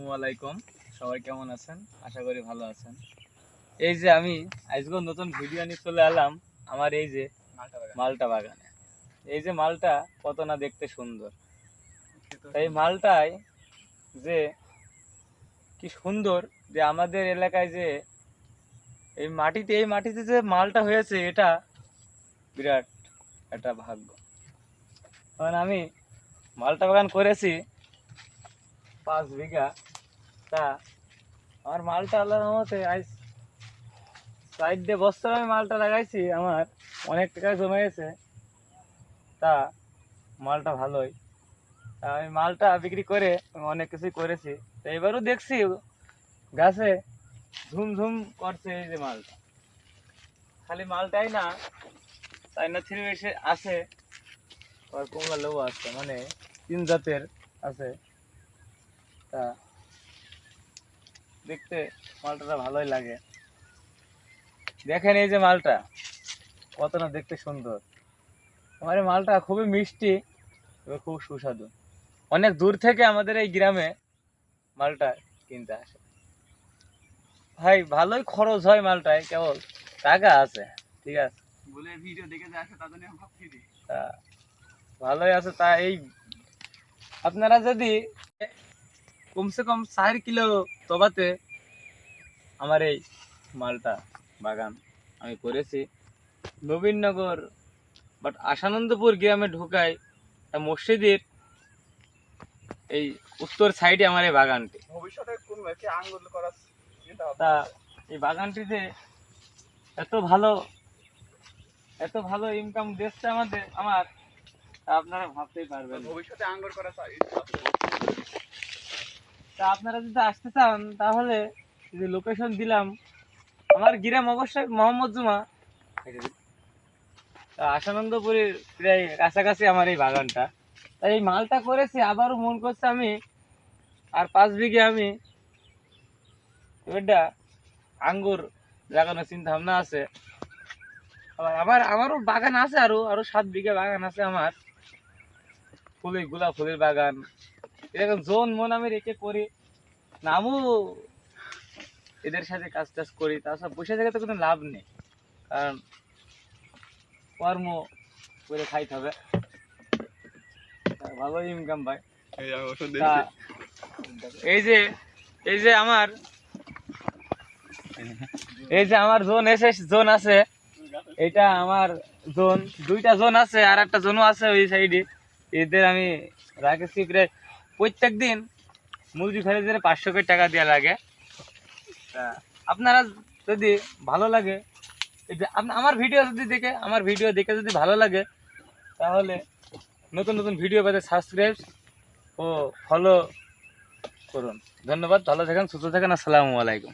আসসালামু আলাইকুম। সবাই কেমন আছেন? আশা করি ভালো আছেন। এই যে আমি আজকে নতুন ভিডিও নিয়ে চলে এলাম আমার এই যে মালটা বাগানে। এই যে মালটা কত না দেখতে সুন্দর। এই মালটায় যে কি সুন্দর যে আমাদের এলাকায় যে এই মাটিতে যে মালটা হয়েছে এটা বিরাট একটা ভাগ্য। কারণ আমি মালটা বাগান করেছি 5 বিঘা। তা আমার মালটা আল্লাহর রহমতে আজ 4 বছর আমি মালটা লাগাইছি, আমার অনেক টাকা জমে গেছে। তা মালটা ভালোই, তা আমি মালটা বিক্রি করে আমি অনেক কিছুই করেছি। তো এবারও দেখছি গাছে ঝুমঝুম করছে এই যে মালটা। খালি মালটাই না, চাইনা থ্রি এসে আছে, আর কমলা লেবু আছে, মানে 3 জাতের আছে। তা দেখতে মালটাটা ভালোই লাগে। দেখেন এই যে মালটা কত না দেখতে সুন্দর। আমার এই মালটা খুবই মিষ্টি এবং খুব সুস্বাদু। অনেক দূর থেকে আমাদের এই গ্রামে মালটা কিনতে আসে। ভাই ভালোই খরচ হয় মালটায়, কেবল টাকা আছে, ঠিক আছে বলে ভিডিও দেখে যে আসে তাদের তা ভালোই আছে। তা এই আপনারা যদি কমসে কম 4 কিলো তবাতে আমার এই মালটা বাগান আমি করেছি নবীননগর বাট আসানন্দপুর গ্রামে ঢোকায় মসজিদের এই উত্তর সাইডে আমার এই বাগানটি। ভবিষ্যতে কোন আঙ্গুল করা তা এই বাগানটিতে এত ভালো ইনকাম দিচ্ছে আমার আপনারা ভাবতেই পারবেন। ভবিষ্যতে আঙ্গুর করা তা আপনারা যদি আসতে চান তাহলে যে লোকেশন দিলাম, আমার গ্রাম অবশ্যই মোহাম্মদ জুমা, আসানন্দপুরের প্রায় কাছাকাছি আমার এই বাগানটা। তাই এই মালটা করেছি, আবারও মন করছে আমি আর 5 বিঘে আমি এটা আঙ্গুর লাগানোর চিন্তা ভাবনা আছে। আবার আমারও বাগান আছে, আরো 7 বিঘা বাগান আছে আমার, গোলাপ ফুলের বাগান। এরকম জোন মন আমি রেখে করি, নামও এদের সাথে কাজ টাজ করি। তাছাড়া বসে থেকে তো কোনো লাভ নেই, কারণ কর্ম করে খাইতে হবে। ভালো ইনকাম ভাই। এই যে আমার জোন আছে, এটা আমার জোন, 2টা জোন আছে, আর একটা জোনও আছে ওই সাইডে। এদের আমি রাখেছি প্রায় প্রত্যেক দিন মুরগি খালিদের 500 করে টাকা দেওয়া লাগে। তা আপনারা যদি ভালো লাগে, আমার ভিডিও দেখে যদি ভালো লাগে তাহলে নতুন নতুন ভিডিও পেতে সাবস্ক্রাইব ও ফলো করুন। ধন্যবাদ, ভালো থাকেন, সুস্থ থাকেন, আসসালামু আলাইকুম।